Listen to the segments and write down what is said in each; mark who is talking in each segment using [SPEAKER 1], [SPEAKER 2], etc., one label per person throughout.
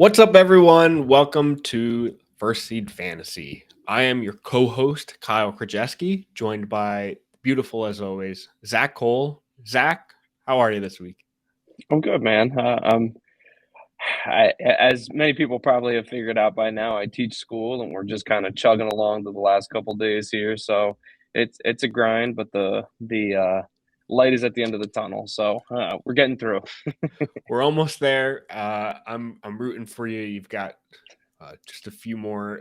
[SPEAKER 1] What's up, everyone? Welcome to First Seed Fantasy. I am your co-host, Kyle Krajewski, joined by beautiful as always, Zach Cole. Zach, how are you this week?
[SPEAKER 2] I'm good, man. As many people probably have figured out by now, I teach school, and we're just kind of chugging along to the last couple days here. So it's a grind, but the light is at the end of the tunnel. So we're getting through.
[SPEAKER 1] We're almost there. I'm rooting for you. You've got just a few more,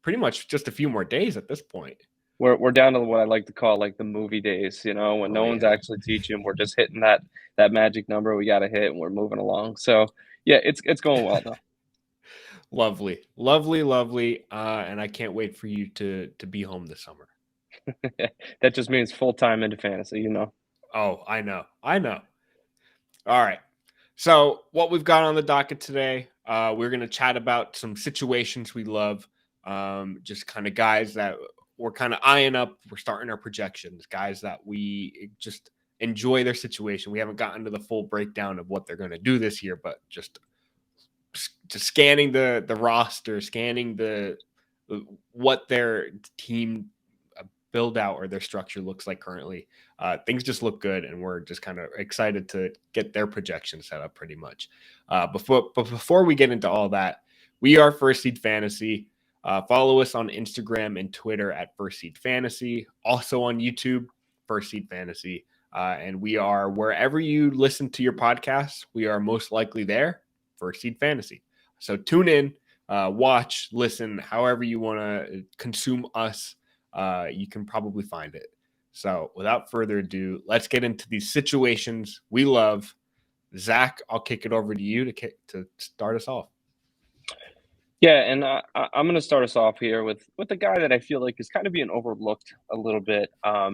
[SPEAKER 1] pretty much just a few more days at this point.
[SPEAKER 2] We're down to what I like to call like the movie days. When
[SPEAKER 1] Oh
[SPEAKER 2] no one's
[SPEAKER 1] yeah,
[SPEAKER 2] actually teaching, we're just hitting that magic number we got to hit, and we're moving along. So yeah, it's going well though.
[SPEAKER 1] lovely, lovely, lovely, and I can't wait for you to be home this summer.
[SPEAKER 2] That just means full time into fantasy.
[SPEAKER 1] Oh, I know. All right. So, what we've got on the docket today, we're going to chat about some situations we love, just kind of guys that we're kind of eyeing up. We're starting our projections, guys that we just enjoy their situation. We haven't gotten to the full breakdown of what they're going to do this year, but just scanning the roster, scanning the what their team build out or their structure looks like currently. Things just look good, and we're just kind of excited to get their projection set up pretty much. Before we get into all that, we are First Seed Fantasy. Follow us on Instagram and Twitter at First Seed Fantasy. Also on YouTube, First Seed Fantasy. And we are wherever you listen to your podcasts, we are most likely there, First Seed Fantasy. So tune in, watch, listen, however you want to consume us. You can probably find it. So without further ado, let's get into these situations we love. Zach, I'll kick it over to you to start us off.
[SPEAKER 2] Yeah, and I'm going to start us off here with a guy that I feel like is kind of being overlooked a little bit.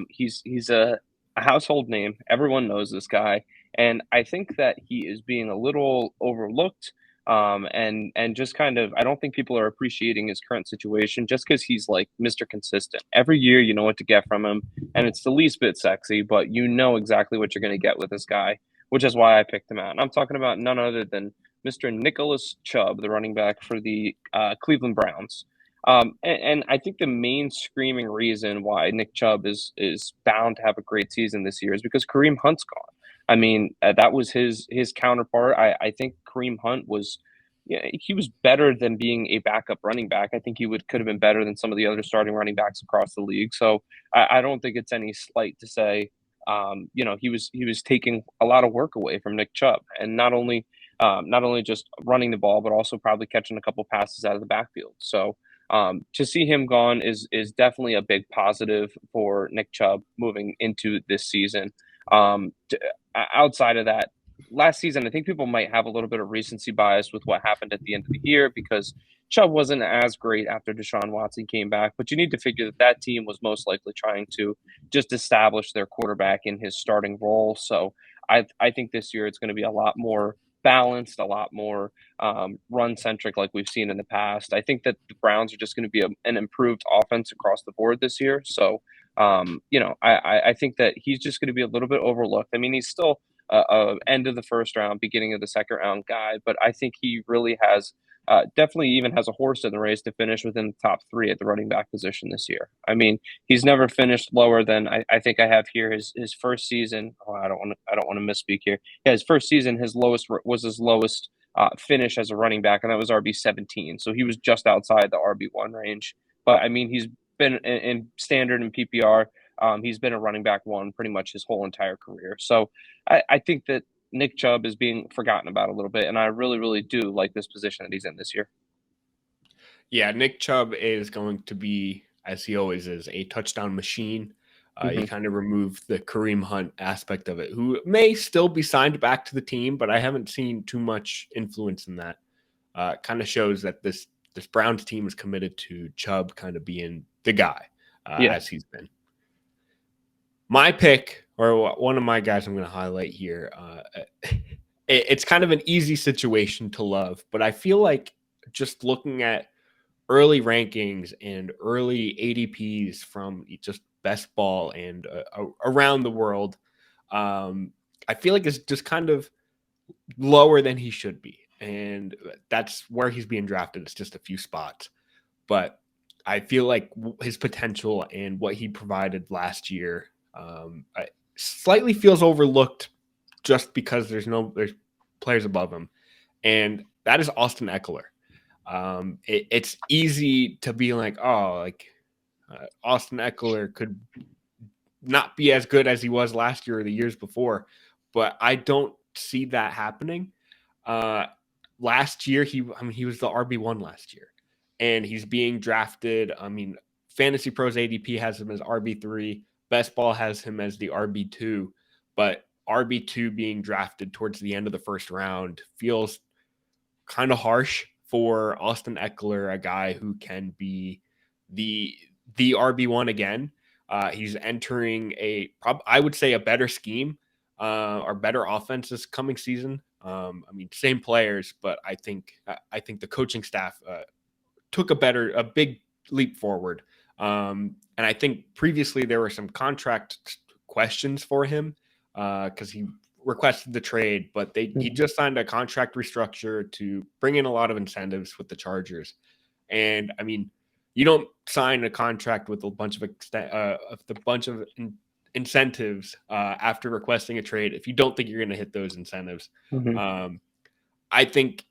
[SPEAKER 2] He's a household name. Everyone knows this guy, and I think that he is being a little overlooked. And just kind of, I don't think people are appreciating his current situation just because he's like Mr. Consistent. Every year, you know what to get from him, and it's the least bit sexy, but you know exactly what you're going to get with this guy, which is why I picked him out. And I'm talking about none other than Mr. Nicholas Chubb, the running back for the Cleveland Browns. And I think the main screaming reason why Nick Chubb is bound to have a great season this year is because Kareem Hunt's gone. I mean, that was his counterpart. I think Kareem Hunt was, yeah, he was better than being a backup running back. I think he could have been better than some of the other starting running backs across the league. So I don't think it's any slight to say, he was taking a lot of work away from Nick Chubb, and not only just running the ball, but also probably catching a couple passes out of the backfield. So to see him gone is definitely a big positive for Nick Chubb moving into this season. Outside of that, last season, I think people might have a little bit of recency bias with what happened at the end of the year because Chubb wasn't as great after Deshaun Watson came back. But you need to figure that team was most likely trying to just establish their quarterback in his starting role. So I think this year it's going to be a lot more balanced, a lot more run centric, like we've seen in the past. I think that the Browns are just going to be an improved offense across the board this year. So, I think that he's just going to be a little bit overlooked. I mean, he's still a end of the first round, beginning of the second round guy, but I think he really has. Definitely even has a horse in the race to finish within the top three at the running back position this year. I mean, he's never finished lower than I think I have here his first season. Oh, I don't want to misspeak here. Yeah, his first season, his lowest was his lowest finish as a running back, and that was RB 17. So he was just outside the RB 1 range. But I mean, he's been in standard and PPR. He's been a running back one pretty much his whole entire career. So I think that Nick Chubb is being forgotten about a little bit, and I really, really do like this position that he's in this year.
[SPEAKER 1] Yeah, Nick Chubb is going to be, as he always is, a touchdown machine. You
[SPEAKER 2] Hmm.
[SPEAKER 1] kind of remove the Kareem Hunt aspect of it, who may still be signed back to the team, but I haven't seen too much influence in that. Kind of shows that this Browns team is committed to Chubb kind of being the guy
[SPEAKER 2] Yeah.
[SPEAKER 1] as he's been. My pick, or one of my guys I'm going to highlight here, it's kind of an easy situation to love, but I feel like just looking at early rankings and early ADPs from just best ball and around the world, I feel like it's just kind of lower than he should be. and that's where he's being drafted. It's just a few spots, but I feel like his potential and what he provided last year slightly feels overlooked just because there's players above him, and that is Austin Ekeler. It's easy to be like, oh, like Austin Ekeler could not be as good as he was last year or the years before, but I don't see that happening. Last year, he was the RB1 last year, and he's being drafted. I mean, Fantasy Pros ADP has him as RB3. Best Ball has him as the RB2, but RB2 being drafted towards the end of the first round feels kind of harsh for Austin Ekeler, a guy who can be the RB1 again. He's entering I would say a better scheme or better offense this coming season. I mean, same players, but I think the coaching staff took a big leap forward. And I think previously there were some contract questions for him because he requested the trade, but he just signed a contract restructure to bring in a lot of incentives with the Chargers. And I mean, you don't sign a contract with a bunch of incentives after requesting a trade if you don't think you're going to hit those incentives.
[SPEAKER 2] Mm-hmm.
[SPEAKER 1] I think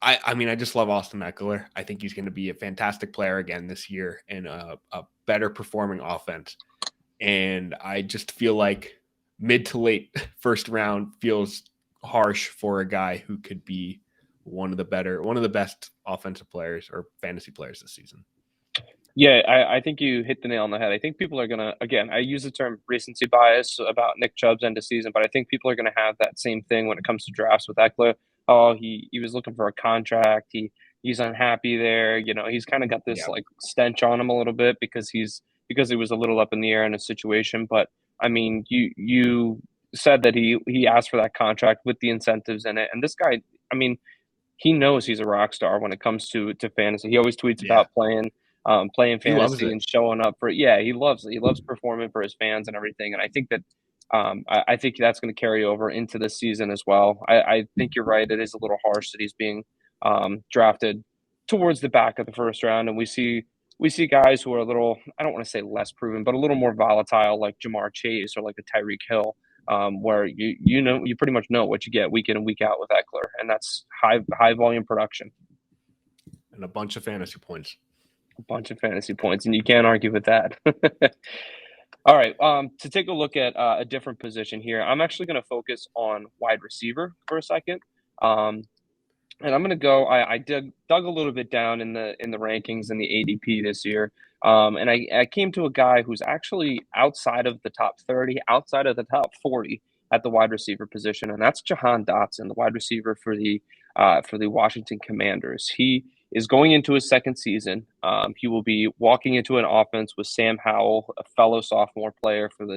[SPEAKER 1] I mean, I just love Austin Ekeler. I think he's going to be a fantastic player again this year and a better performing offense. And I just feel like mid to late first round feels harsh for a guy who could be one of the best offensive players or fantasy players this season.
[SPEAKER 2] Yeah, I think you hit the nail on the head. I think people are going to, again, I use the term recency bias about Nick Chubb's end of season, but I think people are going to have that same thing when it comes to drafts with Ekeler. Oh, he was looking for a contract. He's unhappy there. You know, he's kind of got this like stench on him a little bit because he was a little up in the air in a situation. But I mean, you said that he asked for that contract with the incentives in it, and this guy, I mean, he knows he's a rock star when it comes to fantasy. He always tweets about playing fantasy and showing up for it. Yeah, he loves it. He loves performing for his fans and everything. And I think that I think that's going to carry over into this season as well. I think you're right. It is a little harsh that he's being drafted towards the back of the first round, and we see guys who are a little, I don't want to say less proven, but a little more volatile, like Jamar Chase or like a Tyreek Hill. Where you pretty much know what you get week in and week out with Ekeler, and that's high volume production
[SPEAKER 1] and a bunch of fantasy points.
[SPEAKER 2] And you can't argue with that. All right, to take a look at a different position here, I'm actually going to focus on wide receiver for a second, and I'm going to go. I dug a little bit down in the rankings and the ADP this year. And I came to a guy who's actually outside of the top 30, outside of the top 40 at the wide receiver position, and that's Jahan Dotson, the wide receiver for the Washington Commanders. He is going into his second season. He will be walking into an offense with Sam Howell, a fellow sophomore player for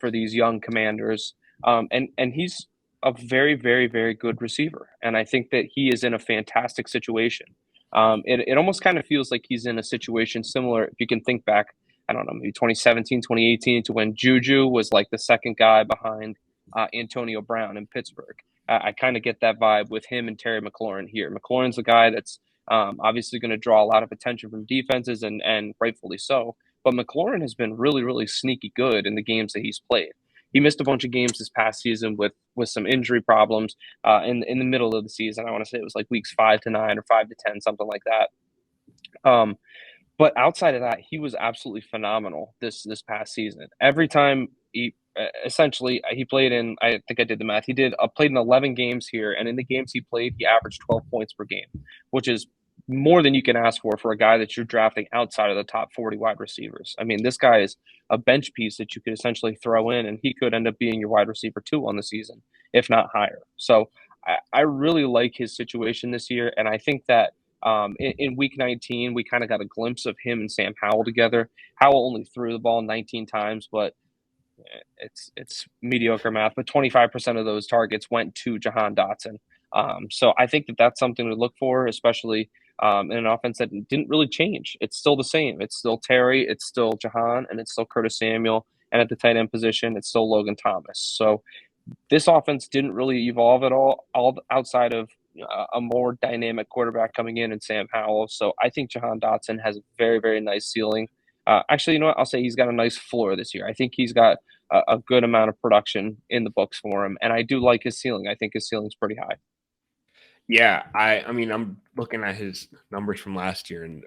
[SPEAKER 2] these young Commanders, and he's a very, very, very good receiver, and I think that he is in a fantastic situation. It almost kind of feels like he's in a situation similar, if you can think back, I don't know, maybe 2017, 2018, to when Juju was like the second guy behind Antonio Brown in Pittsburgh. I kind of get that vibe with him and Terry McLaurin here. McLaurin's a guy that's obviously going to draw a lot of attention from defenses, and rightfully so. But McLaurin has been really, really sneaky good in the games that he's played. He missed a bunch of games this past season with some injury problems in the middle of the season. I want to say it was like weeks 5 to 9 or 5 to 10, something like that. But outside of that, he was absolutely phenomenal this past season. Every time he played in, I think I did the math. He played in 11 games here, and in the games he played, he averaged 12 points per game, which is more than you can ask for a guy that you're drafting outside of the top 40 wide receivers. I mean, this guy is a bench piece that you could essentially throw in, and he could end up being your wide receiver 2 on the season, if not higher. So I really like his situation this year, and I think that in week 19, we kind of got a glimpse of him and Sam Howell together. Howell only threw the ball 19 times, but it's mediocre math, but 25% of those targets went to Jahan Dotson. So I think that that's something to look for, especially in an offense that didn't really change. It's still the same. It's still Terry, it's still Jahan, and it's still Curtis Samuel. And at the tight end position, it's still Logan Thomas. So this offense didn't really evolve at all outside of a more dynamic quarterback coming in Sam Howell. So I think Jahan Dotson has a very, very nice ceiling. Actually, you know what? I'll say he's got a nice floor this year. I think he's got a good amount of production in the books for him, and I do like his ceiling. I think his ceiling's pretty high.
[SPEAKER 1] Yeah, I mean, I'm looking at his numbers from last year, and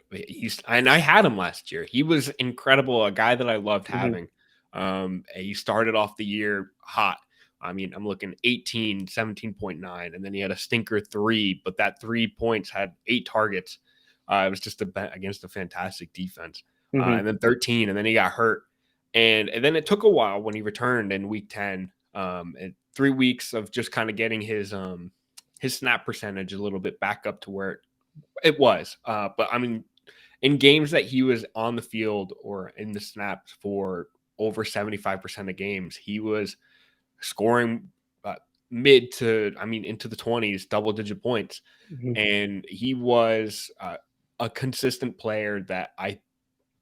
[SPEAKER 1] I had him last year. He was incredible, a guy that I loved
[SPEAKER 2] Mm-hmm.
[SPEAKER 1] having. He started off the year hot. I mean, I'm looking 18, 17.9, and then he had a stinker 3, but that 3 points had 8 targets. It was just against a fantastic defense.
[SPEAKER 2] Mm-hmm.
[SPEAKER 1] And then 13, and then he got hurt. And then it took a while when he returned in week 10. And 3 weeks of just kind of getting his snap percentage a little bit back up to where it was. But I mean, in games that he was on the field or in the snaps for over 75% of games, he was scoring mid to, I mean, into the 20s, double digit points.
[SPEAKER 2] Mm-hmm.
[SPEAKER 1] And he was a consistent player that I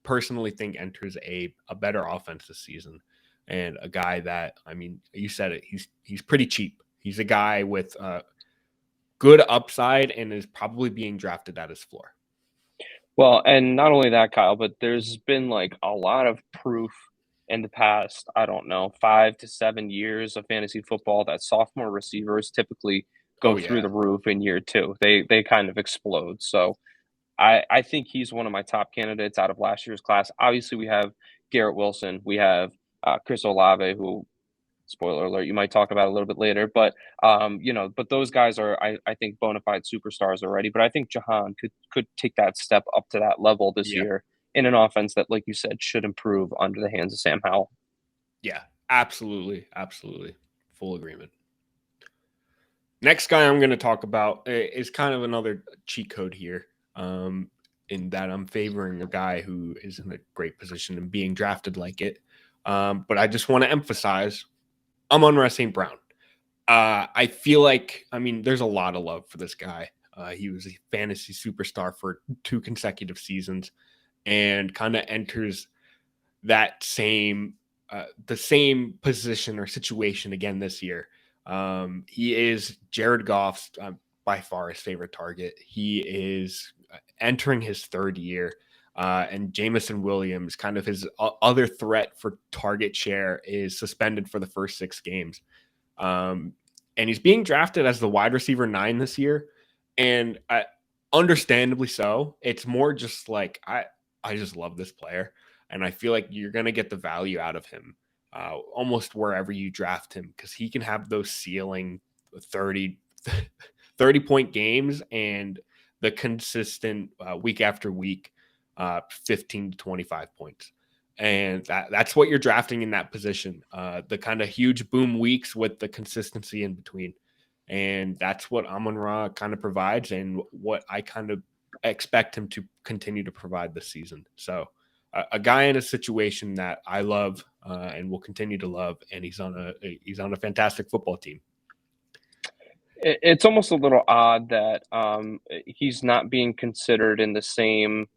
[SPEAKER 1] personally think enters a better offense this season. And a guy that, I mean, you said it, he's pretty cheap. He's a guy with good upside and is probably being drafted at his floor.
[SPEAKER 2] Well, and not only that, Kyle, but there's been like a lot of proof in the past, I don't know, 5 to 7 years of fantasy football that sophomore receivers typically go
[SPEAKER 1] Oh
[SPEAKER 2] through
[SPEAKER 1] yeah.
[SPEAKER 2] the roof in year two. They kind of explode. So I think he's one of my top candidates out of last year's class. Obviously, we have Garrett Wilson, we have Chris Olave, who, spoiler alert, you might talk about a little bit later, but but those guys are, I think, bona fide superstars already. But I think Jahan could take that step up to that level this
[SPEAKER 1] Yeah.
[SPEAKER 2] year in an offense that, like you said, should improve under the hands of Sam Howell.
[SPEAKER 1] Yeah. Absolutely. Absolutely. Full agreement. Next guy I'm going to talk about is kind of another cheat code here. In that I'm favoring a guy who is in a great position and being drafted like it. But I just want to emphasize Amon-Ra St. Brown. I feel like, I mean, there's a lot of love for this guy. He was a fantasy superstar for 2 consecutive seasons and kind of enters that the same position or situation again this year. He is Jared Goff's by far his favorite target. He is entering his 3rd year. And Jameson Williams, kind of his other threat for target share, is suspended for the first 6 games. And he's being drafted as the wide receiver 9 this year. And understandably so. It's more just like, I just love this player. And I feel like you're going to get the value out of him almost wherever you draft him, because he can have those ceiling 30 point games and the consistent week after week 15 to 25 points. And that's what you're drafting in that position. The kind of huge boom weeks with the consistency in between. And that's what Amon-Ra kind of provides and what I kind of expect him to continue to provide this season. So a guy in a situation that I love and will continue to love, and he's on a fantastic football team.
[SPEAKER 2] It's almost a little odd that he's not being considered in the same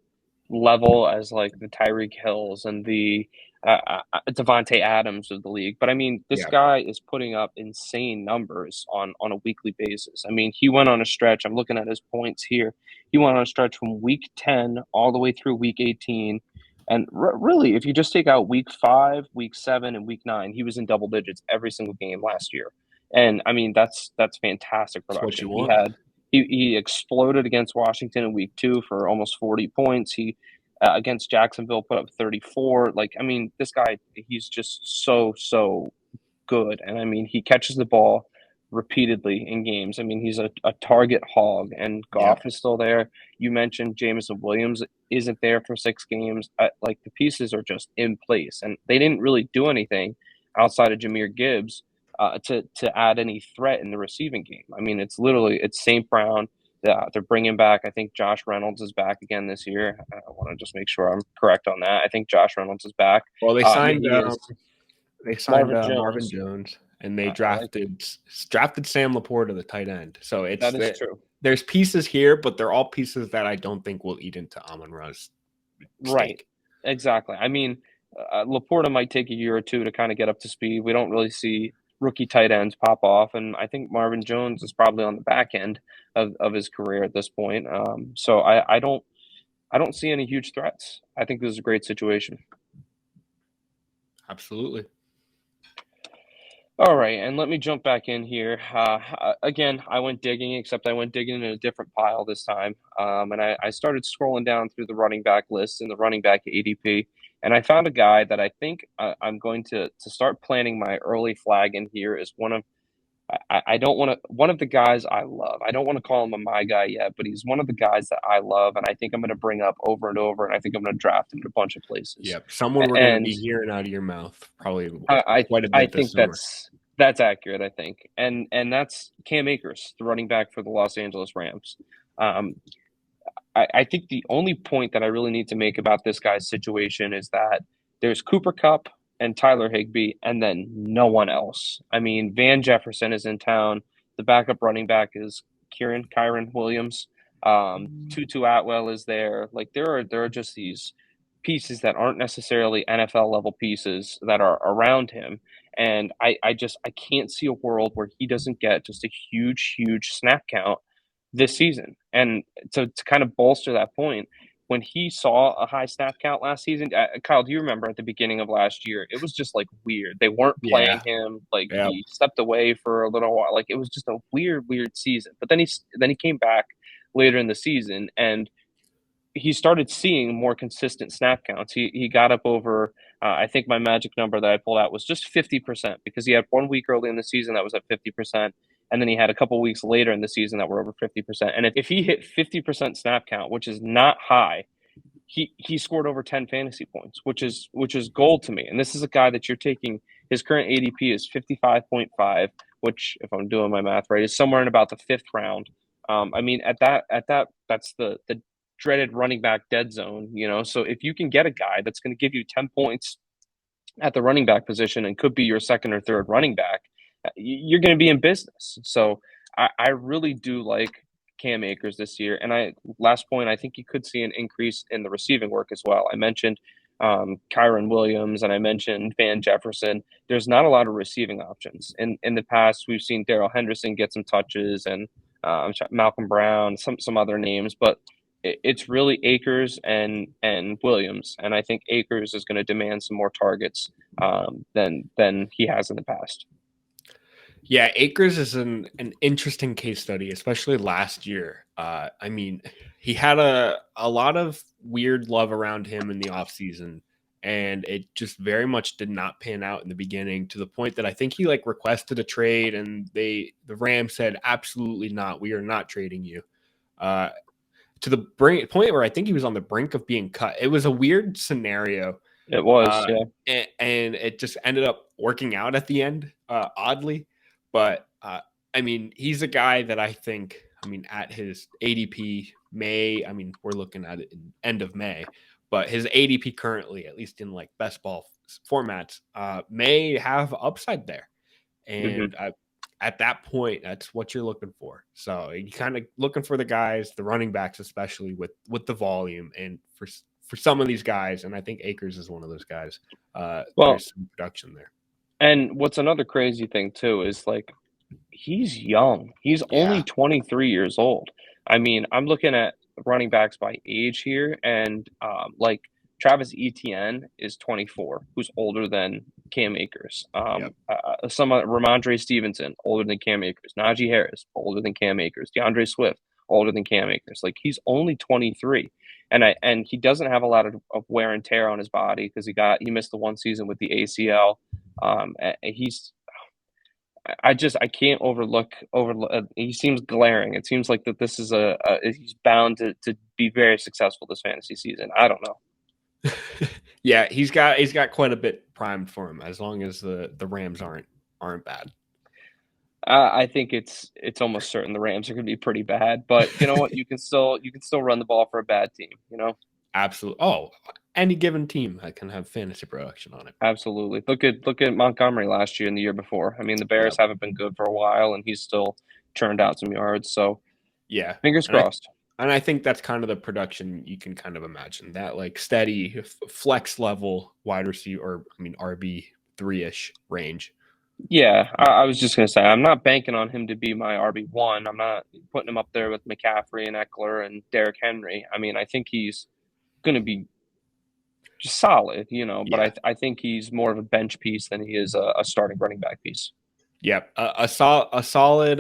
[SPEAKER 2] level as like the Tyreek Hills and the Devontae Adams of the league. But I mean, this
[SPEAKER 1] Yeah.
[SPEAKER 2] guy is putting up insane numbers on a weekly basis. I mean, he went on a stretch. I'm looking at his points here. He went on a stretch from week 10 all the way through week 18. And really, if you just take out week 5, week 7, and week 9, he was in double digits every single game last year. And I mean, that's fantastic
[SPEAKER 1] That's what
[SPEAKER 2] production.
[SPEAKER 1] you want.
[SPEAKER 2] He exploded against Washington in week 2 for almost 40 points. He against Jacksonville put up 34. Like, I mean, this guy, he's just so good. And I mean, he catches the ball repeatedly in games. I mean, he's a target hog, and
[SPEAKER 1] Yeah.
[SPEAKER 2] Goff is still there. You mentioned Jameson Williams isn't there for 6 games. Like, the pieces are just in place, and they didn't really do anything outside of Jahmyr Gibbs to add any threat in the receiving game. I mean, it's St. Brown. They're bringing back, I think Josh Reynolds is back again this year. I want to just make sure I'm correct on that. I think Josh Reynolds is back.
[SPEAKER 1] Well,
[SPEAKER 2] He is.
[SPEAKER 1] they signed
[SPEAKER 2] Marvin
[SPEAKER 1] Marvin
[SPEAKER 2] Jones.
[SPEAKER 1] Jones, and they
[SPEAKER 2] I like
[SPEAKER 1] drafted Sam Laporta, the tight end. So
[SPEAKER 2] that is true.
[SPEAKER 1] there's pieces here, but they're all pieces that I don't think will eat into Amon-Ra's
[SPEAKER 2] Right.
[SPEAKER 1] steak.
[SPEAKER 2] Exactly. I mean, Laporta might take a year or two to kind of get up to speed. We don't really see rookie tight ends pop off, and I think Marvin Jones is probably on the back end of his career at this point. So I don't see any huge threats. I think this is a great situation.
[SPEAKER 1] Absolutely.
[SPEAKER 2] All right, and let me jump back in here. Again, I went digging, except I went digging in a different pile this time. And I started scrolling down through the running back list and the running back ADP, and I found a guy that I think I'm going to start planting my early flag in here as one of I don't want to one of the guys I love. I don't want to call him a my guy yet, but he's one of the guys that I love, and I think I'm going to bring up over and over, and I think I'm going to draft him in a bunch of places.
[SPEAKER 1] Yep. Someone we're going to
[SPEAKER 2] And
[SPEAKER 1] be hearing out of your mouth probably quite a
[SPEAKER 2] I
[SPEAKER 1] bit this
[SPEAKER 2] think
[SPEAKER 1] summer.
[SPEAKER 2] that's accurate. I think, and that's Cam Akers, the running back for the Los Angeles Rams. Um, I think the only point that I really need to make about this guy's situation is that there's Cooper Kupp and Tyler Higbee, and then no one else. I mean, Van Jefferson is in town. The backup running back is Kyron Williams. Tutu Atwell is there. Like there are just these pieces that aren't necessarily NFL level pieces that are around him. And I can't see a world where he doesn't get just a huge snap count this season. And to kind of bolster that point, when he saw a high snap count last season, Kyle, do you remember at the beginning of last year? It was just like weird. They weren't
[SPEAKER 1] Yeah.
[SPEAKER 2] playing him. Like
[SPEAKER 1] Yep.
[SPEAKER 2] he stepped away for a little while. Like it was just a weird season. But then he came back later in the season and he started seeing more consistent snap counts. He got up over I think my magic number that I pulled out was just 50% because he had 1 week early in the season that was at 50%. And then he had a couple weeks later in the season that were over 50%. And if he hit 50% snap count, which is not high, he scored over 10 fantasy points, which is gold to me. And this is a guy that you're taking. His current ADP is 55.5, which, if I'm doing my math right, is somewhere in about the fifth round. I mean, at that, that's the dreaded running back dead zone, you know. So if you can get a guy that's going to give you 10 points at the running back position and could be your second or third running back, you're going to be in business. So I really do like Cam Akers this year. And last point, I think you could see an increase in the receiving work as well. I mentioned Kyron Williams and I mentioned Van Jefferson. There's not a lot of receiving options. In the past, we've seen Darrell Henderson get some touches and Malcolm Brown, some other names, but it's really Akers and Williams, and I think Akers is going to demand some more targets than he has in the past.
[SPEAKER 1] Yeah, Akers is an interesting case study, especially last year. I mean, he had a lot of weird love around him in the offseason, and it just very much did not pan out in the beginning to the point that I think he like requested a trade, and the Rams said, absolutely not. We are not trading you. To the point where I think he was on the brink of being cut. It was a weird scenario.
[SPEAKER 2] It was, yeah.
[SPEAKER 1] And it just ended up working out at the end, oddly. But I mean, he's a guy that I think, I mean, at his ADP we're looking at it in end of May, but his ADP currently, at least in like best ball formats, may have upside there. And at that point, that's what you're looking for. So you kind of looking for the guys, the running backs, especially with the volume, and for some of these guys, and I think Akers is one of those guys. There's some production there.
[SPEAKER 2] And what's another crazy thing too is like he's young. He's only 23 years old. I mean, I'm looking at running backs by age here, and like Travis Etienne is 24, who's older than Cam Akers. Ramondre Stevenson, older than Cam Akers. Najee Harris, older than Cam Akers. DeAndre Swift, older than Cam Akers. Like he's only 23, and he doesn't have a lot of wear and tear on his body because he missed the one season with the ACL. I can't overlook. He seems glaring. It seems like that this is he's bound to be very successful this fantasy season. I don't know.
[SPEAKER 1] Yeah, he's got quite a bit primed for him as long as the Rams aren't bad.
[SPEAKER 2] I think it's almost certain the Rams are going to be pretty bad, but you know what? You can still run the ball for a bad team. You know,
[SPEAKER 1] absolutely. Oh, any given team that can have fantasy production on it.
[SPEAKER 2] Absolutely. Look at Montgomery last year and the year before. I mean, the Bears haven't been good for a while, and he's still churned out some yards. So,
[SPEAKER 1] yeah,
[SPEAKER 2] fingers crossed.
[SPEAKER 1] And I think that's kind of the production you can kind of imagine, that like steady flex level wide receiver, or I mean RB3-ish range.
[SPEAKER 2] Yeah, I was just gonna say I'm not banking on him to be my RB1. I'm not putting him up there with McCaffrey and Eckler and Derrick Henry. I mean, I think he's gonna be just solid, but
[SPEAKER 1] Yeah.
[SPEAKER 2] I think he's more of a bench piece than he is a starting running back piece.
[SPEAKER 1] Yep. A solid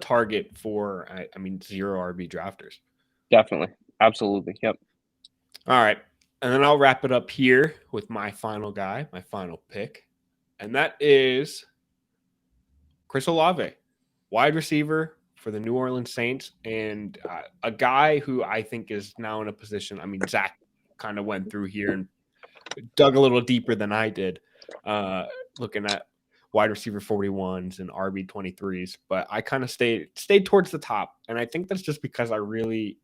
[SPEAKER 1] target for I mean 0 RB drafters.
[SPEAKER 2] Definitely. Absolutely. Yep.
[SPEAKER 1] All right. And then I'll wrap it up here with my final guy, my final pick. And that is Chris Olave, wide receiver for the New Orleans Saints, and a guy who I think is now in a position. I mean, Zach kind of went through here and dug a little deeper than I did, looking at wide receiver 41s and RB 23s, but I kind of stayed towards the top, and I think that's just because I really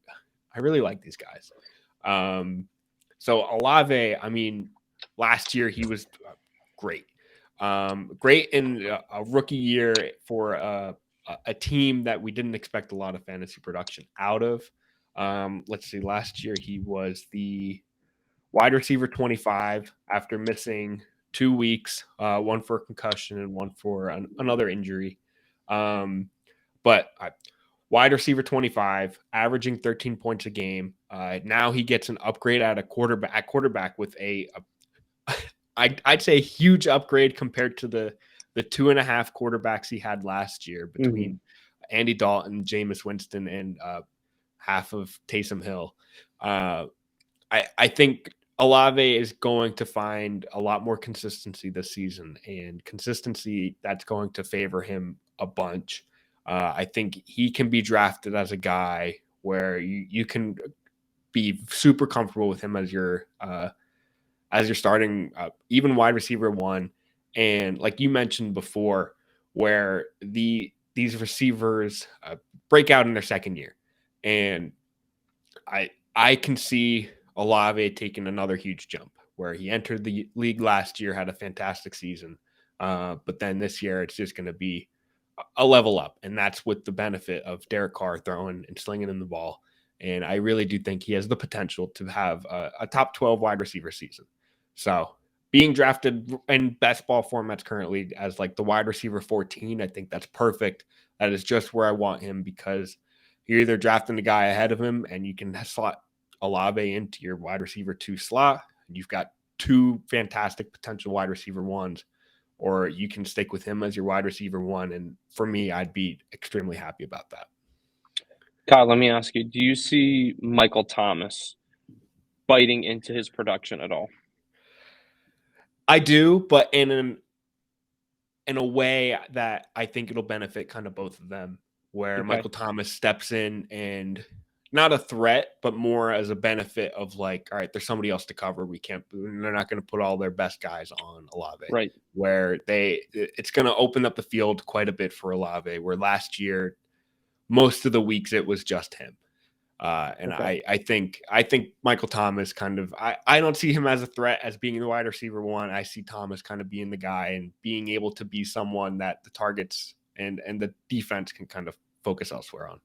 [SPEAKER 1] like these guys. So Olave, I mean, last year he was great. Great in a rookie year for a team that we didn't expect a lot of fantasy production out of. Let's see, last year he was the wide receiver 25 after missing 2 weeks, one for a concussion and one for another injury. But wide receiver 25, averaging 13 points a game. Now he gets an upgrade at quarterback with I'd say a huge upgrade compared to the 2.5 quarterbacks he had last year
[SPEAKER 2] Mm-hmm.
[SPEAKER 1] between Andy Dalton, Jameis Winston, and half of Taysom Hill. I think Olave is going to find a lot more consistency this season, and consistency that's going to favor him a bunch. I think he can be drafted as a guy where you can be super comfortable with him as your starting even wide receiver one. And like you mentioned before, where these receivers break out in their second year, and I can see Olave taking another huge jump where he entered the league last year, had a fantastic season, but then this year it's just going to be a level up, and that's with the benefit of Derek Carr throwing and slinging in the ball. And I really do think he has the potential to have a top 12 wide receiver season. So being drafted in best ball formats currently as like the wide receiver 14, I think that's perfect. That is just where I want him because you're either drafting the guy ahead of him and you can slot Olave into your wide receiver 2 slot. And you've got two fantastic potential wide receiver ones, or you can stick with him as your wide receiver one. And for me, I'd be extremely happy about that.
[SPEAKER 2] Kyle, let me ask you, do you see Michael Thomas biting into his production at all?
[SPEAKER 1] I do, but in a way that I think it'll benefit kind of both of them, where
[SPEAKER 2] Okay.
[SPEAKER 1] Michael Thomas steps in and not a threat, but more as a benefit of like, all right, there's somebody else to cover. They're not going to put all their best guys on Olave,
[SPEAKER 2] Right.
[SPEAKER 1] where it's going to open up the field quite a bit for Olave, where last year, most of the weeks it was just him. And
[SPEAKER 2] Okay.
[SPEAKER 1] I think Michael Thomas kind of I don't see him as a threat as being the wide receiver one. I see Thomas kind of being the guy and being able to be someone that the targets and the defense can kind of focus elsewhere on.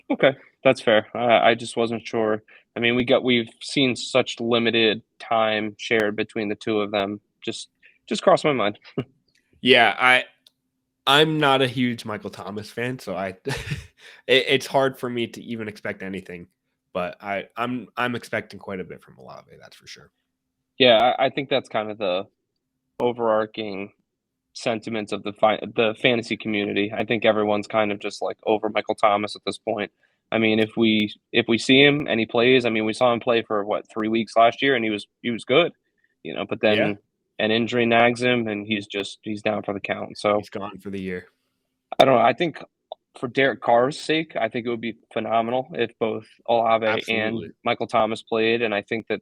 [SPEAKER 2] Okay. That's fair. I just wasn't sure. I mean, we've seen such limited time shared between the two of them. Just crossed my mind.
[SPEAKER 1] Yeah, I'm not a huge Michael Thomas fan, so it's hard for me to even expect anything. But I'm expecting quite a bit from Olave, that's for sure.
[SPEAKER 2] Yeah, I think that's kind of the overarching sentiments of the fantasy community. I think everyone's kind of just like over Michael Thomas at this point. I mean, if we see him and he plays, I mean, we saw him play for what 3 weeks last year, and he was good, But
[SPEAKER 1] Yeah,
[SPEAKER 2] then an injury nags him, and he's down for the count. So
[SPEAKER 1] he's gone for the year.
[SPEAKER 2] I don't know. I think for Derek Carr's sake, I think it would be phenomenal if both Olave and
[SPEAKER 1] Absolutely.
[SPEAKER 2] Michael Thomas played, and I think that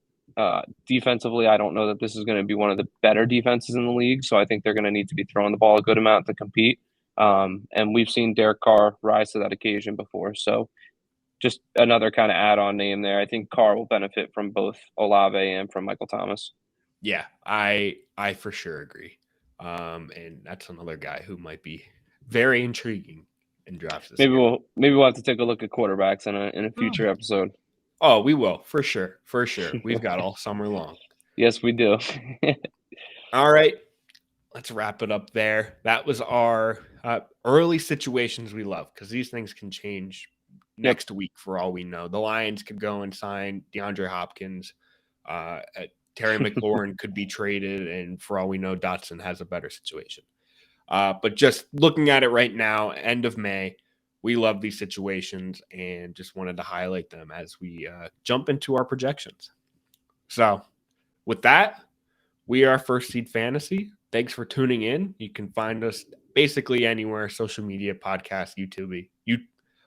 [SPEAKER 2] defensively, I don't know that this is going to be one of the better defenses in the league. So I think they're going to need to be throwing the ball a good amount to compete. And we've seen Derek Carr rise to that occasion before. So just another kind of add-on name there. I think Carr will benefit from both Olave and from Michael Thomas.
[SPEAKER 1] Yeah, I for sure agree. And that's another guy who might be very intriguing in drafts this
[SPEAKER 2] Maybe
[SPEAKER 1] year.
[SPEAKER 2] we'll have to take a look at quarterbacks in a future episode.
[SPEAKER 1] Oh, we will for sure, for sure. We've got all summer long.
[SPEAKER 2] Yes, we do.
[SPEAKER 1] All right, let's wrap it up there. That was our early situations we love, because these things can change next week for all we know. The Lions could go and sign DeAndre Hopkins. Terry McLaurin could be traded, and for all we know, Dotson has a better situation. But just looking at it right now, end of May, we love these situations and just wanted to highlight them as we jump into our projections. So with that, we are First Seed Fantasy. Thanks for tuning in. You can find us basically anywhere: social media, podcast,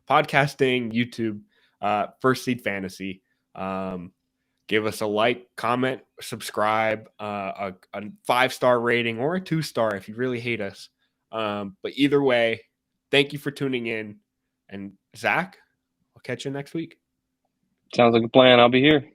[SPEAKER 1] podcasting, YouTube, First Seed Fantasy. Give us a like, comment, subscribe, a 5-star rating, or a 2-star if you really hate us. But either way, thank you for tuning in. And Zach, I'll catch you next week.
[SPEAKER 2] Sounds like a plan. I'll be here.